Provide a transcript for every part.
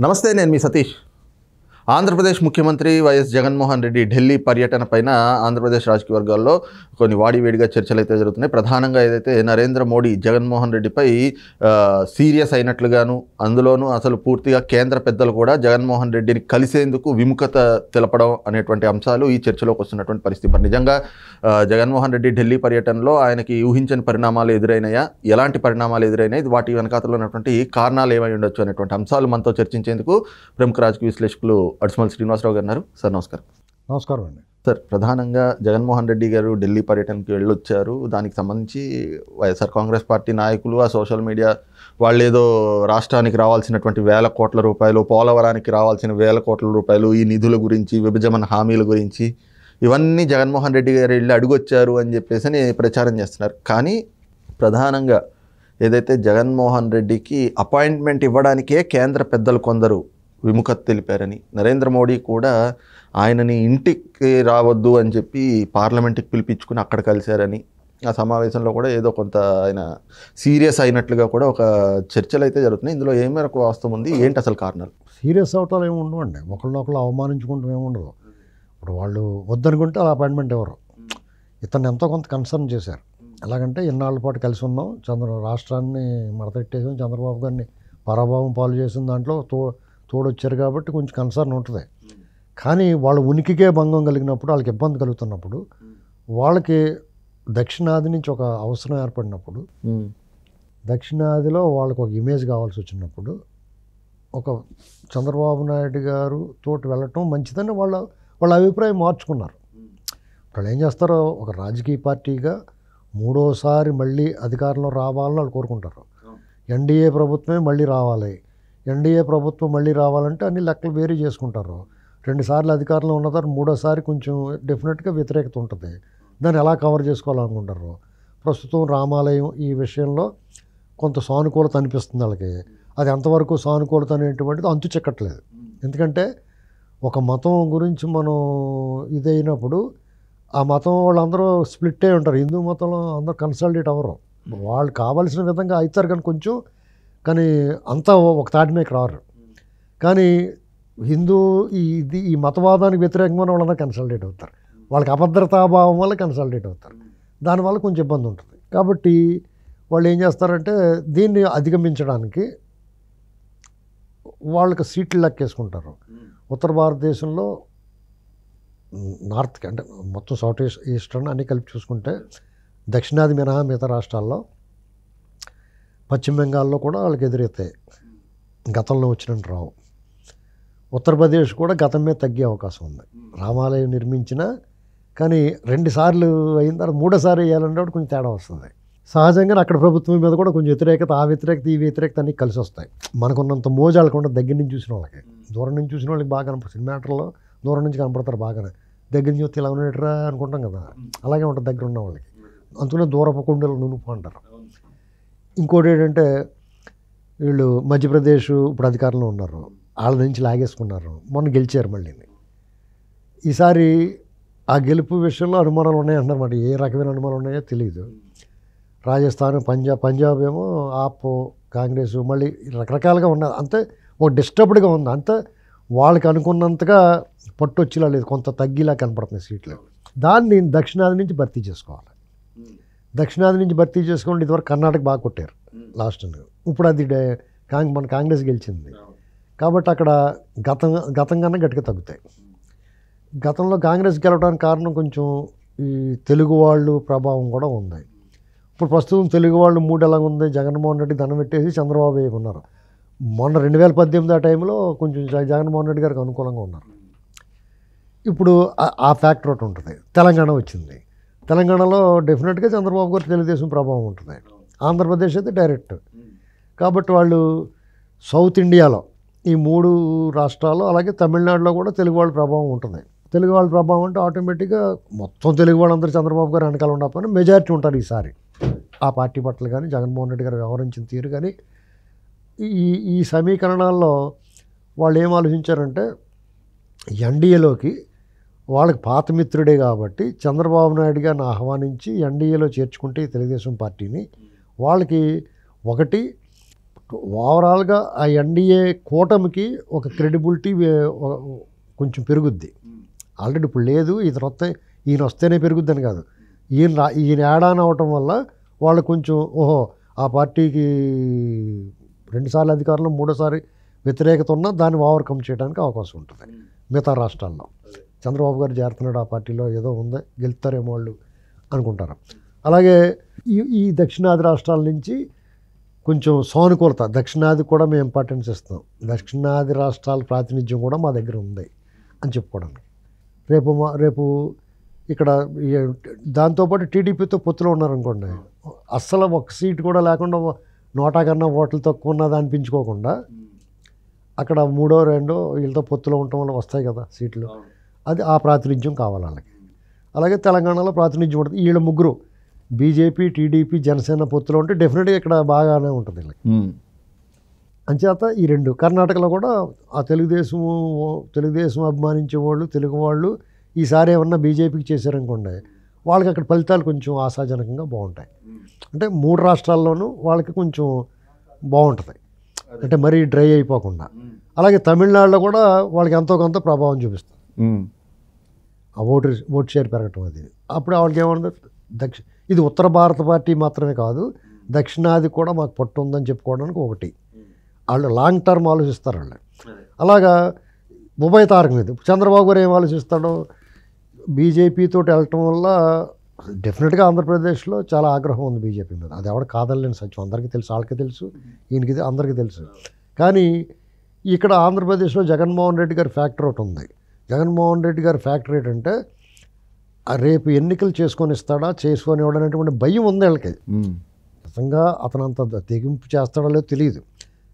నమస్తే, నేను మీ సతీష్. ఆంధ్రప్రదేశ్ ముఖ్యమంత్రి వైఎస్ జగన్మోహన్ రెడ్డి ఢిల్లీ పర్యటన పైన ఆంధ్రప్రదేశ్ రాజకీయ వర్గాల్లో కొన్ని వాడివేడిగా చర్చలు అయితే జరుగుతున్నాయి. ప్రధానంగా ఏదైతే నరేంద్ర మోడీ జగన్మోహన్ రెడ్డిపై సీరియస్ అయినట్లుగాను, అందులోనూ అసలు పూర్తిగా కేంద్ర పెద్దలు కూడా జగన్మోహన్ రెడ్డిని కలిసేందుకు విముఖత తెలపడం అనేటువంటి అంశాలు ఈ చర్చలోకి వస్తున్నటువంటి పరిస్థితి. మరి నిజంగా జగన్మోహన్ రెడ్డి ఢిల్లీ పర్యటనలో ఆయనకి ఊహించని పరిణామాలు ఎదురైనాయా, ఎలాంటి పరిణామాలు ఎదురైనాయి, వాటి వెనకాతలో ఉన్నటువంటి కారణాలు ఏమై ఉండొచ్చు అనేటువంటి అంశాలు మనతో చర్చించేందుకు ప్రముఖ రాజకీయ విశ్లేషకులు అడిసిమల్ శ్రీనివాసరావు గారు ఉన్నారు. సార్ నమస్కారం. నమస్కారం అండి. సార్, ప్రధానంగా జగన్మోహన్ రెడ్డి గారు ఢిల్లీ పర్యటనకి వెళ్ళొచ్చారు. దానికి సంబంధించి వైఎస్ఆర్ కాంగ్రెస్ పార్టీ నాయకులు, ఆ సోషల్ మీడియా వాళ్ళు ఏదో రాష్ట్రానికి రావాల్సినటువంటి వేల కోట్ల రూపాయలు, పోలవరానికి రావాల్సిన వేల కోట్ల రూపాయలు, ఈ నిధుల గురించి, విభజన హామీల గురించి ఇవన్నీ జగన్మోహన్ రెడ్డి గారు వెళ్ళి అడుగొచ్చారు అని చెప్పేసి ప్రచారం చేస్తున్నారు. కానీ ప్రధానంగా ఏదైతే జగన్మోహన్ రెడ్డికి అపాయింట్మెంట్ ఇవ్వడానికే కేంద్ర పెద్దలు కొందరు విముఖత తెలిపారని, నరేంద్ర మోడీ కూడా ఆయనని ఇంటికి రావద్దు అని చెప్పి పార్లమెంట్కి పిలిపించుకుని అక్కడ కలిశారని, ఆ సమావేశంలో కూడా ఏదో కొంత ఆయన సీరియస్ అయినట్లుగా కూడా ఒక చర్చలు అయితే జరుగుతున్నాయి. ఇందులో ఏ మేరకు వాస్తవం ఉంది, ఏంటి అసలు కారణాలు? సీరియస్ అవటాలు ఏమి ఉండవండి. ఒకళ్ళనొకళ్ళు అవమానించుకుంటూ ఏమి ఉండదు. ఇప్పుడు వాళ్ళు వద్దనుకుంటే అలా అపాయింట్మెంట్ ఎవరు, ఇతన్ని ఎంతో కొంత కన్సర్న్ చేశారు. ఎలాగంటే ఇన్నాళ్ళ పాటు కలిసి ఉన్నాం, రాష్ట్రాన్ని మడతెట్టేసాం, చంద్రబాబు గారిని పరాభావం పాలు చేసిన దాంట్లో తోడొచ్చారు కాబట్టి కొంచెం కన్సర్న్ ఉంటుంది. కానీ వాళ్ళ ఉనికికే భంగం కలిగినప్పుడు, వాళ్ళకి ఇబ్బంది కలుగుతున్నప్పుడు, వాళ్ళకి దక్షిణాది నుంచి ఒక అవసరం ఏర్పడినప్పుడు, దక్షిణాదిలో వాళ్ళకు ఒక ఇమేజ్ కావాల్సి వచ్చినప్పుడు ఒక చంద్రబాబు నాయుడు గారు తోటి వెళ్ళటం మంచిదని వాళ్ళ అభిప్రాయం మార్చుకున్నారు. వాళ్ళు ఏం చేస్తారో, ఒక రాజకీయ పార్టీగా మూడోసారి మళ్ళీ అధికారంలో రావాలని వాళ్ళు కోరుకుంటారు. ఎన్డీఏ ప్రభుత్వమే మళ్ళీ రావాలి, ఎన్డీఏ ప్రభుత్వం మళ్ళీ రావాలంటే అన్ని లెక్కలు వేరీ చేసుకుంటారు. 2 సార్లు అధికారంలో ఉన్న తర్వాత మూడోసారి కొంచెం డెఫినెట్గా వ్యతిరేకత ఉంటుంది. దాన్ని ఎలా కవర్ చేసుకోవాలనుకుంటారు. ప్రస్తుతం రామాలయం ఈ విషయంలో కొంత సానుకూలత అనిపిస్తుంది వాళ్ళకి. అది ఎంతవరకు సానుకూలత అనేటువంటిది అంతు చిక్కట్లేదు. ఎందుకంటే ఒక మతం గురించి మనం ఇదైనప్పుడు ఆ మతం వాళ్ళందరూ స్ప్లిట్ అయి ఉంటారు. హిందూ మతంలో అందరూ కన్సల్టేట్ అవ్వరు. వాళ్ళు కావాల్సిన విధంగా అవుతారు కానీ అంతా ఒక తాటి మీద రారు. కానీ ఈ మతవాదానికి వ్యతిరేకంగా వాళ్ళందరూ కన్సల్టేట్ అవుతారు. వాళ్ళకి అభద్రతాభావం వల్ల కన్సల్టేట్ అవుతారు. దానివల్ల కొంచెం ఇబ్బంది ఉంటుంది. కాబట్టి వాళ్ళు ఏం చేస్తారంటే దీన్ని అధిగమించడానికి వాళ్ళకి సీట్లు లెక్కేసుకుంటారు. ఉత్తర భారతదేశంలో నార్త్కి అంటే మొత్తం సౌత్ ఈస్టర్న్ అన్నీ కలిపి చూసుకుంటే దక్షిణాది మినహా మిగతా రాష్ట్రాల్లో, పశ్చిమ బెంగాల్లో కూడా వాళ్ళకి ఎదురెత్తాయి. గతంలో వచ్చినట్టు రావు. ఉత్తరప్రదేశ్ కూడా గతం మీద తగ్గే అవకాశం ఉంది. రామాలయం నిర్మించినా కానీ 2 సార్లు అయిన తర్వాత మూడోసారి వేయాలంటే కొంచెం తేడా వస్తుంది. సహజంగానే అక్కడ ప్రభుత్వం మీద కూడా కొంచెం వ్యతిరేకత, ఆ వ్యతిరేకత ఈ వ్యతిరేకత అన్నీ కలిసి వస్తాయి. మనకున్నంత మోజాలకుండా దగ్గర నుంచి చూసిన వాళ్ళకి, దూరం నుంచి చూసిన వాళ్ళకి బాగా కనపడుతుంది. సినిమాటర్లో దూరం నుంచి కనపడతారు బాగానే, దగ్గర నుంచి చూస్తే ఇలా ఉన్నట్టురా అనుకుంటాం కదా, అలాగే ఉంటుంది దగ్గర ఉన్న వాళ్ళకి. అందుకనే దూరపు కుండలు నునుపు అంటారు. ఇంకోటి ఏంటంటే వీళ్ళు మధ్యప్రదేశ్ ఇప్పుడు అధికారంలో ఉన్నారు, వాళ్ళ నుంచి లాగేసుకున్నారు, మొన్న గెలిచారు మళ్ళీ. ఈసారి ఆ గెలుపు విషయంలో అనుమానాలు ఉన్నాయంటున్నారు. మరి ఏ రకమైన అనుమానాలు ఉన్నాయో తెలియదు. రాజస్థాన్, పంజాబ్ ఏమో ఆప్, కాంగ్రెస్ మళ్ళీ రకరకాలుగా ఉన్నది. అంతే ఒక డిస్టర్బ్డ్గా ఉంది. అంతే వాళ్ళకి అనుకున్నంతగా పట్టొచ్చిలా లేదు, కొంత తగ్గిలా కనపడుతున్నాయి సీట్లు. దాన్ని దక్షిణాది నుంచి భర్తీ చేసుకోవాలి. దక్షిణాది నుంచి భర్తీ చేసుకోండి. ఇదివరకు కర్ణాటక బాగా కొట్టారు లాస్ట్. ఇప్పుడు అది మన కాంగ్రెస్ గెలిచింది కాబట్టి అక్కడ గతం కన్నా గట్టిగా తగ్గుతాయి. గతంలో కాంగ్రెస్ గెలవడానికి కారణం కొంచెం ఈ తెలుగు వాళ్ళు ప్రభావం కూడా ఉంది. ఇప్పుడు ప్రస్తుతం తెలుగు వాళ్ళు మూడు ఎలా ఉంది, జగన్మోహన్ రెడ్డి దండం పెట్టేసి చంద్రబాబు ఉన్నారు. మొన్న 2018 ఆ టైంలో కొంచెం జగన్మోహన్ రెడ్డి గారికి అనుకూలంగా ఉన్నారు. ఇప్పుడు ఆ ఫ్యాక్టర్ ఒకటి ఉంటుంది. తెలంగాణ వచ్చింది. తెలంగాణలో డెఫినెట్గా చంద్రబాబు గారు తెలుగుదేశం ప్రభావం ఉంటుంది. ఆంధ్రప్రదేశ్ అయితే డైరెక్ట్. కాబట్టి వాళ్ళు సౌత్ ఇండియాలో ఈ 3 రాష్ట్రాల్లో, అలాగే తమిళనాడులో కూడా తెలుగు వాళ్ళ ప్రభావం ఉంటుంది. తెలుగు వాళ్ళ ప్రభావం అంటే ఆటోమేటిక్గా మొత్తం తెలుగు వాళ్ళందరూ చంద్రబాబు గారు వెనకాల ఉండకపోయినా మెజారిటీ ఉంటారు ఈసారి. ఆ పార్టీ పట్ల కానీ, జగన్మోహన్ రెడ్డి గారు వ్యవహరించిన తీరు కానీ, ఈ సమీకరణాల్లో వాళ్ళు ఏం ఆలోచించారంటే ఎన్డీఏలోకి వాళ్ళకి పాత మిత్రుడే కాబట్టి చంద్రబాబు నాయుడు గారిని ఆహ్వానించి ఎన్డీఏలో చేర్చుకుంటే తెలుగుదేశం పార్టీని వాళ్ళకి ఒకటి ఓవరాల్గా ఆ ఎన్డీఏ కూటమికి ఒక క్రెడిబిలిటీ కొంచెం పెరుగుద్ది. ఆల్రెడీ ఇప్పుడు లేదు, ఈయన వస్తేనే పెరుగుద్దని కాదు, ఈయన యాడాన్ అవటం వల్ల వాళ్ళు కొంచెం ఓహో ఆ పార్టీకి 2 సార్లు అధికారంలో 3సారి వ్యతిరేకత ఉన్నా దాన్ని ఓవర్కమ్ చేయడానికి అవకాశం ఉంటుంది మిగతా రాష్ట్రాల్లో. చంద్రబాబు గారు చేరుతున్నాడు ఆ పార్టీలో, ఏదో ఉంది, గెలుస్తారేమో వాళ్ళు అనుకుంటారు. అలాగే ఈ దక్షిణాది రాష్ట్రాల నుంచి కొంచెం సానుకూలత, దక్షిణాది కూడా మేము ఇంపార్టెన్స్ ఇస్తాం, దక్షిణాది రాష్ట్రాల ప్రాతినిధ్యం కూడా మా దగ్గర ఉంది అని చెప్పుకోవడానికి. రేపు ఇక్కడ దాంతోపాటు టీడీపీతో పొత్తులో ఉన్నారనుకోండి, అస్సలు ఒక సీట్ కూడా లేకుండా 100 కన్నా ఓట్లు తక్కువ ఉన్నది అనిపించుకోకుండా అక్కడ 3, 2 వీళ్ళతో పొత్తులో ఉండటం వల్ల వస్తాయి కదా సీట్లు, అది ఆ ప్రాతినిధ్యం కావాలి వాళ్ళకి. అలాగే తెలంగాణలో ప్రాతినిధ్యం ఉంటుంది. వీళ్ళ ముగ్గురు బీజేపీ, టీడీపీ, జనసేన పొత్తులో ఉంటే డెఫినెట్గా ఇక్కడ బాగానే ఉంటుంది వీళ్ళకి. అంచేత ఈ 2 కర్ణాటకలో కూడా ఆ తెలుగుదేశం అభిమానించే వాళ్ళు, తెలుగు వాళ్ళు ఈసారి ఏమన్నా బీజేపీకి చేశారనుకోండి, వాళ్ళకి అక్కడ ఫలితాలు కొంచెం ఆశాజనకంగా బాగుంటాయి. అంటే 3 రాష్ట్రాల్లోనూ వాళ్ళకి కొంచెం బాగుంటుంది, అంటే మరీ డ్రై అయిపోకుండా. అలాగే తమిళనాడులో కూడా వాళ్ళకి ఎంతో కొంత ప్రభావం చూపిస్తుంది ఆ ఓటు షేర్ పెరగటం. అది అప్పుడు వాళ్ళకి ఏమన్నా ఇది ఉత్తర భారత పార్టీ మాత్రమే కాదు, దక్షిణాది కూడా మాకు పట్టు ఉందని చెప్పుకోవడానికి ఒకటి. వాళ్ళు లాంగ్ టర్మ్ ఆలోచిస్తారు వాళ్ళు. అలాగా ఉభయ తారకం ఇది. చంద్రబాబు గారు ఏం ఆలోచిస్తాడో, బీజేపీతో వెళ్ళటం వల్ల డెఫినెట్గా ఆంధ్రప్రదేశ్లో చాలా ఆగ్రహం ఉంది బీజేపీ మీద, అది ఎవడ కాదలేని సత్యం, అందరికీ తెలుసు, వాళ్ళకి తెలుసు, ఈయనకి అందరికీ తెలుసు. కానీ ఇక్కడ ఆంధ్రప్రదేశ్లో జగన్మోహన్ రెడ్డి గారి ఫ్యాక్టర్ ఒకటి ఉంది. జగన్మోహన్ రెడ్డి గారి ఫ్యాక్టర్ ఏంటంటే రేపు ఎన్నికలు చేసుకొని ఇవ్వడనేటువంటి భయం ఉంది వీళ్ళకి. నిజంగా అతను అంత తెగింపు చేస్తాడో లేదో తెలియదు,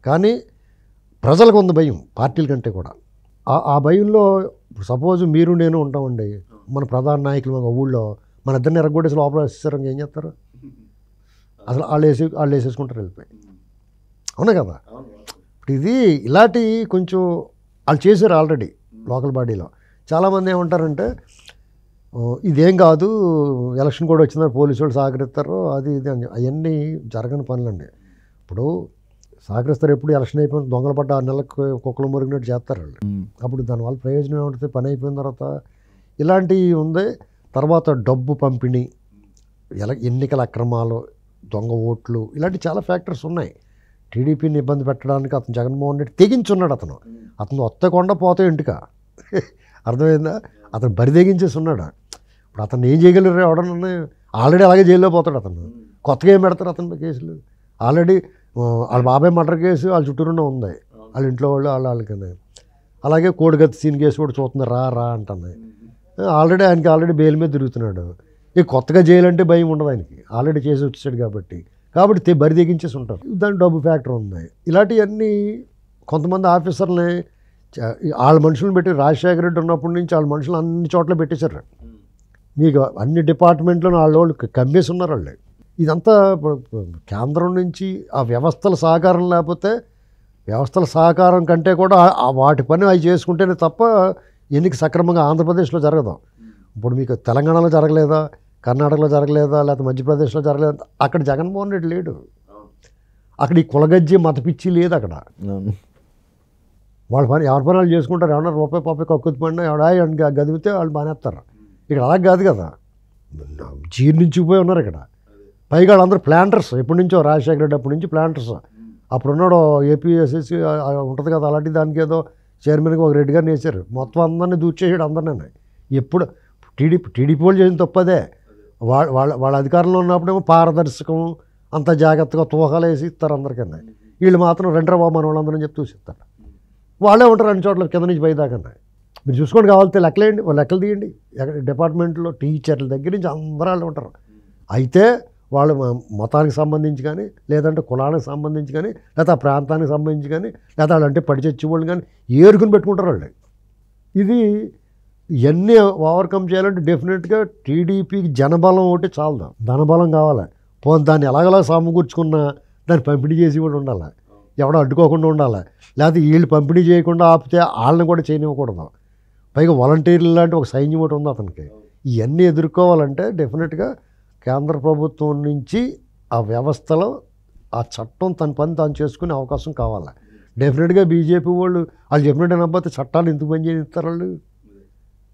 కానీ ప్రజలకు ఉంది భయం పార్టీల కంటే కూడా. ఆ భయంలో సపోజ్ మీరు నేను ఉంటామండి, మన ప్రధాన నాయకులు మన ఊళ్ళో మన ఇద్దరిని ఎరగొట్టేసి లోపల వేసేసారు, ఏం చేస్తారు? అసలు వాళ్ళు వేసేసుకుంటారు వెళ్ళిపోయి, అవునా కదా? ఇప్పుడు ఇది ఇలాంటి కొంచెం వాళ్ళు చేశారు ఆల్రెడీ లోకల్ బాడీలో. చాలామంది ఏమంటారంటే ఇదేం కాదు, ఎలక్షన్ కూడా వచ్చిందని పోలీసు వాళ్ళు సహకరిస్తారు, అది ఇది అని. అవన్నీ జరగని పనులండి. ఇప్పుడు సహకరిస్తారు ఎప్పుడు ఎలక్షన్ అయిపోయిన దొంగలు పడ్డ 6 నెలలకు కుక్కలు మురిగినట్టు చేస్తారు వాళ్ళు. అప్పుడు దానివల్ల ప్రయోజనం ఏముంటుంది? పని అయిపోయిన తర్వాత ఇలాంటివి ఉంది. తర్వాత డబ్బు పంపిణీ, ఎన్నికల అక్రమాలు, దొంగ ఓట్లు, ఇలాంటి చాలా ఫ్యాక్టర్స్ ఉన్నాయి. టీడీపీని ఇబ్బంది పెట్టడానికి అతను జగన్మోహన్ రెడ్డి తెగించున్నాడు. అతను ఒత్తకుండా పోతే ఇంటిక అర్థమైందా? అతను బరిదెగించేసి ఉన్నాడు. ఇప్పుడు అతను ఏం చేయగలరు? ఎవడన్నా ఆల్రెడీ అలాగే జైల్లో పోతాడు. అతను కొత్తగా ఏం పెడతారు అతని కేసులు? ఆల్రెడీ వాళ్ళ బాబాయ్ మర్డర్ కేసు వాళ్ళ చుట్టూరునే ఉంది, వాళ్ళ ఇంట్లో వాళ్ళు వాళ్ళకనే. అలాగే కోడిగత్తి సీన్ కేసు కూడా చూస్తున్నారు, రా అంటుంది. ఆయనకి బెయిల్ మీద తిరుగుతున్నాడు. ఇక కొత్తగా జైలు అంటే భయం ఉండదు ఆయనకి, ఆల్రెడీ చేసి వచ్చాడు కాబట్టి బరి తెగించేసి ఉంటారు. దాని డబ్బు ఫ్యాక్టర్ ఉంది. ఇలాంటివన్నీ కొంతమంది ఆఫీసర్ని వాళ్ళ మనుషులను పెట్టి, రాజశేఖర రెడ్డి ఉన్నప్పటి నుంచి వాళ్ళ మనుషులు అన్ని చోట్ల పెట్టేశారు. మీకు అన్ని డిపార్ట్మెంట్లో వాళ్ళు కమ్మేసి ఉన్నారు వాళ్ళు. ఇదంతా కేంద్రం నుంచి ఆ వ్యవస్థల సహకారం లేకపోతే, వ్యవస్థల సహకారం కంటే కూడా వాటి పని అవి చేసుకుంటేనే తప్ప ఎన్నిక సక్రమంగా ఆంధ్రప్రదేశ్లో జరగదు. ఇప్పుడు మీకు తెలంగాణలో జరగలేదా, కర్ణాటకలో జరగలేదా, లేకపోతే మధ్యప్రదేశ్లో జరగలేదా? అక్కడ జగన్మోహన్ రెడ్డి లేడు. అక్కడ ఈ కులగజ్జి మత పిచ్చి లేదు. అక్కడ వాళ్ళ పని ఎవరి పని వాళ్ళు చేసుకుంటారు. ఏమన్నా రూపాయి కక్కుతి పడినా ఎవడా గదివితే వాళ్ళు బానేస్తారు. ఇక్కడ అలా కాదు కదా, జీర్ణించిపోయి ఉన్నారు ఇక్కడ. పైగా వాళ్ళందరూ ప్లాంటర్స్, ఎప్పటి నుంచో రాజశేఖర రెడ్డి అప్పటి నుంచి ప్లాంటర్స్. అప్పుడున్నాడు ఏపీఎస్ఎస్సి ఉంటుంది కదా, అలాంటి దానికి ఏదో చైర్మన్గా ఒక రెడ్డి గారిని వేశారు. మొత్తం అందరినీ దూచేసాడు అందరినీ. ఎప్పుడు టీడీపీ వాళ్ళు చేసిన తప్పదే. వాళ్ళ అధికారంలో ఉన్నప్పుడేమో పారదర్శకం, అంత జాగ్రత్తగా తూకాలు వేసి ఇస్తారు అందరికన్నా. వీళ్ళు మాత్రం రెండర బాబు మన వాళ్ళందరూ చెప్పి చూసిస్తారు. వాళ్ళే ఉంటారు అన్ని చోట్ల కింద నుంచి పైదాకన్నా. మీరు చూసుకోండి, కావాలితే లెక్కలు తీయండి. డిపార్ట్మెంట్లో టీచర్ల దగ్గర నుంచి అందరూ వాళ్ళు ఉంటారు. అయితే వాళ్ళు మతానికి సంబంధించి కానీ, లేదంటే కులానికి సంబంధించి కానీ, లేదా ఆ ప్రాంతానికి సంబంధించి కానీ, లేదా వాళ్ళు అంటే పడి చచ్చిపోళ్ళు కానీ ఏరుకుని పెట్టుకుంటారు వాళ్ళు. ఇది ఇవన్నీ ఓవర్కమ్ చేయాలంటే డెఫినెట్గా టీడీపీకి జనబలం ఒకటి చాలదు, ధనబలం కావాలి. దాన్ని ఎలాగలా సమకూర్చుకున్నా దాన్ని పంపిణీ చేసి కూడా ఉండాలి, ఎవడో అడ్డుకోకుండా ఉండాలి. లేకపోతే వీళ్ళు పంపిణీ చేయకుండా ఆపితే వాళ్ళని కూడా చేయనివ్వకూడదు. పైగా వాలంటీర్లు లాంటి ఒక సైన్యం ఒకటి ఉంది అతనికి. ఇవన్నీ ఎదుర్కోవాలంటే డెఫినెట్గా కేంద్ర ప్రభుత్వం నుంచి ఆ వ్యవస్థలో ఆ చట్టం తన పని తాను చేసుకునే అవకాశం కావాలి. డెఫినెట్గా బీజేపీ వాళ్ళు చెప్పినట్టు నమ్మతే చట్టాలు ఎందుకు పని చేయనిస్తారు? వాళ్ళు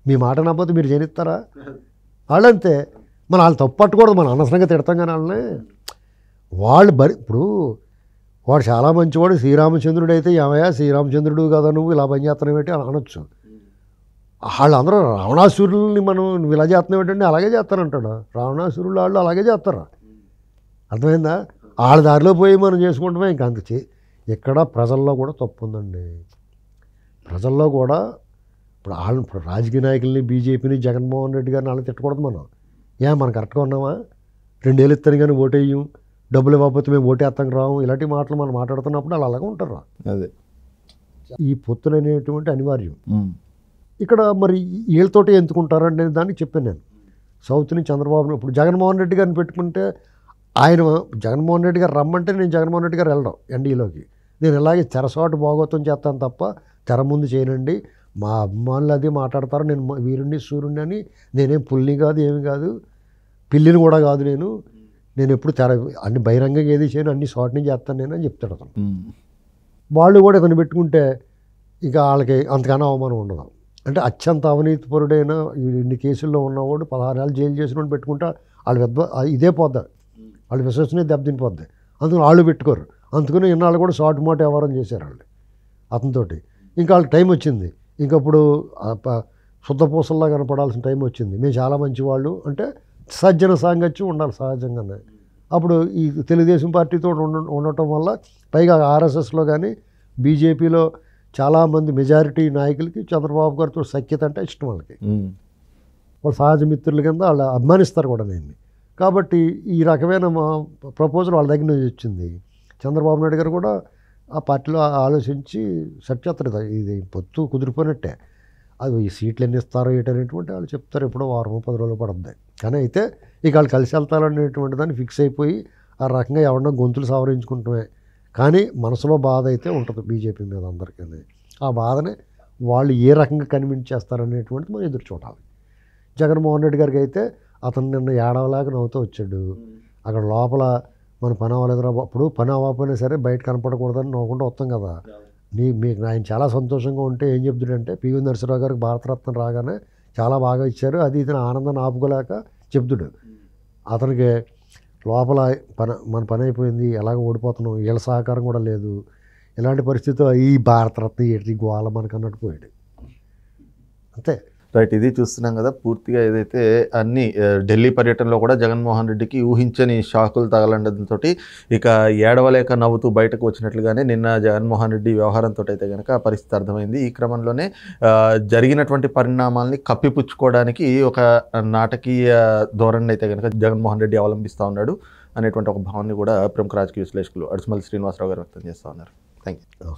మీ మాట నమ్మతే మీరు చేయనిస్తారా? వాళ్ళంతే. వాళ్ళు తప్పు పట్టకూడదు, మనం అనవసరంగా తిడతాం కానీ వాళ్ళని. వాళ్ళు ఇప్పుడు వాడు చాలా మంచివాడు, శ్రీరామచంద్రుడు అయితే ఏమయ్యా శ్రీరామచంద్రుడు కదా నువ్వు ఇలా పని చేస్తున్నావు ఏంటి అని అనొచ్చు. వాళ్ళందరూ రావణాసురుల్ని మనం నువ్వు ఇలా చేస్తున్నావు ఏంటంటే అలాగే చేస్తారంటాడు. రావణాసురులు వాళ్ళు అలాగే చేస్తారు. అర్థమైందా? వాళ్ళ దారిలో పోయి మనం చేసుకుంటామే. ఇంకా అందుకే ఇక్కడ ప్రజల్లో కూడా తప్పు ఉందండి. ప్రజల్లో కూడా ఇప్పుడు రాజకీయ నాయకుల్ని, బీజేపీని, జగన్మోహన్ రెడ్డి గారిని అలా తిట్టకూడదు మనం. మనం కరెక్ట్గా ఉన్నామా? 2 ఏళ్ళు ఇస్తాను కానీ ఓటేయం, డబ్బులు ఇవ్వకపోతే మేము ఓటేస్తాం రాము, ఇలాంటి మాటలు మనం మాట్లాడుతున్నప్పుడు వాళ్ళు అలాగే ఉంటారు. అదే ఈ పొత్తులు అనేటువంటి అనివార్యం. ఇక్కడ మరి వీళ్ళతోటి ఎందుకుంటారంటే దానికి చెప్పాను నేను. సౌత్ని చంద్రబాబుని ఇప్పుడు జగన్మోహన్ రెడ్డి గారిని పెట్టుకుంటే జగన్మోహన్ రెడ్డి గారు రమ్మంటే నేను జగన్మోహన్ రెడ్డి గారు వెళ్ళడం ఎన్డీలోకి. నేను ఇలాగే తెరసాటు భాగోతం చేస్తాను తప్ప తెర ముందు చేయనండి. మా అభిమానులు అది మాట్లాడతారు, నేను వీరుణ్ణి సూర్యుడిని అని. నేనేం పుల్ని కాదు, ఏమి కాదు, పిల్లిని కూడా కాదు. నేను ఎప్పుడు అన్ని బహిరంగంగా ఏది చేయను, అన్ని షార్ట్ని చేస్తాను నేను అని చెప్తాడు అతను. వాళ్ళు కూడా ఇతను పెట్టుకుంటే ఇక వాళ్ళకి అంతకన్నా అవమానం ఉండదు. అంటే అత్యంత అవినీతిపరుడైన ఇన్ని కేసుల్లో ఉన్నవాడు 16 ఏళ్ళు జైలు చేసిన పెట్టుకుంటే వాళ్ళు ఇదే పోద్ది, వాళ్ళు విశ్వసనీయ దెబ్బతినిపోద్ది. అందుకని వాళ్ళు పెట్టుకోరు. అందుకని ఇన్నాళ్ళు కూడా షార్ట్ మోట్ వ్యవహారం చేశారు వాళ్ళు అతనితోటి. ఇంకా వాళ్ళకి టైం వచ్చింది. ఇంకప్పుడు శుద్ధపూసల్లా కనపడాల్సిన టైం వచ్చింది. మేము చాలా మంచివాళ్ళు అంటే సజ్జన సాంగత్యం ఉండాలి సహజంగానే. అప్పుడు ఈ తెలుగుదేశం పార్టీతో ఉండటం వల్ల పైగా ఆర్ఎస్ఎస్లో కానీ బీజేపీలో చాలామంది మెజారిటీ నాయకులకి చంద్రబాబు గారితో సఖ్యత అంటే ఇష్టం. వాళ్ళకి వాళ్ళు సహజ మిత్రుల కింద వాళ్ళు అభిమానిస్తారు కూడా నేను. కాబట్టి ఈ రకమైన ప్రపోజల్ వాళ్ళ దగ్గర నుంచి వచ్చింది. చంద్రబాబు నాయుడు గారు కూడా ఆ పార్టీలో ఆలోచించి సెట్ చేస్తారు. ఇది పొత్తు కుదిరిపోయినట్టే. అది ఈ సీట్లు ఎన్ని ఇస్తారో ఏంటనేటువంటి వాళ్ళు చెప్తారు. ఎప్పుడో 10 రోజులు పడుతుంది. కానీ అయితే ఇక వాళ్ళు కలిసి వెళ్తారనేటువంటి దాన్ని ఫిక్స్ అయిపోయి ఆ రకంగా ఎవరన్నా గొంతులు సవరించుకుంటామే. కానీ మనసులో బాధ అయితే ఉంటుంది బీజేపీ మీద అందరికీ. ఆ బాధని వాళ్ళు ఏ రకంగా కన్విన్స్ చేస్తారనేటువంటిది మనం ఎదురు చూడాలి. జగన్మోహన్ రెడ్డి గారికి అయితే అతను నిన్న ఏడవలాగా నవ్వుతూ వచ్చాడు. అక్కడ లోపల మన పని అవ్వలేదురా, అప్పుడు పని అవ్వకపోయినా సరే బయట కనపడకూడదని నవ్వుకుంటూ వస్తాం కదా. మీకు ఆయన చాలా సంతోషంగా ఉంటే ఏం చెప్తుడంటే పివి నరసింహరావు గారికి భారతరత్న రాగానే చాలా బాగా ఇచ్చారు, అది ఇది ఆనందాన్ని ఆపుకోలేక చెప్తుడు. అతనికి లోపల మన పని అయిపోయింది, ఎలాగ ఓడిపోతున్నాం, వీళ్ళ సహకారం కూడా లేదు, ఇలాంటి పరిస్థితిలో ఈ భారతరత్న ఏంటి గోళ మనకు అన్నట్టు పోయాడు. అంతే. రైట్. ఇది చూస్తున్నాం కదా పూర్తిగా. ఏదైతే అన్ని ఢిల్లీ పర్యటనలో కూడా జగన్మోహన్ రెడ్డికి ఊహించని షాకులు తగలండంతో ఇక ఏడవలేక నవ్వుతూ బయటకు వచ్చినట్లుగానే నిన్న జగన్మోహన్ రెడ్డి వ్యవహారంతో అయితే కనుక ఆ పరిస్థితి అర్థమైంది. ఈ క్రమంలోనే జరిగినటువంటి పరిణామాలని కప్పిపుచ్చుకోవడానికి ఒక నాటకీయ ధోరణి అయితే కనుక జగన్మోహన్ రెడ్డి అవలంబిస్తూ ఉన్నాడు అనేటువంటి ఒక భావాన్ని కూడా ప్రముఖ రాజకీయ విశ్లేషకులు అడుసుమల్లి శ్రీనివాసరావు గారు వ్యక్తం చేస్తూ ఉన్నారు. Thank you.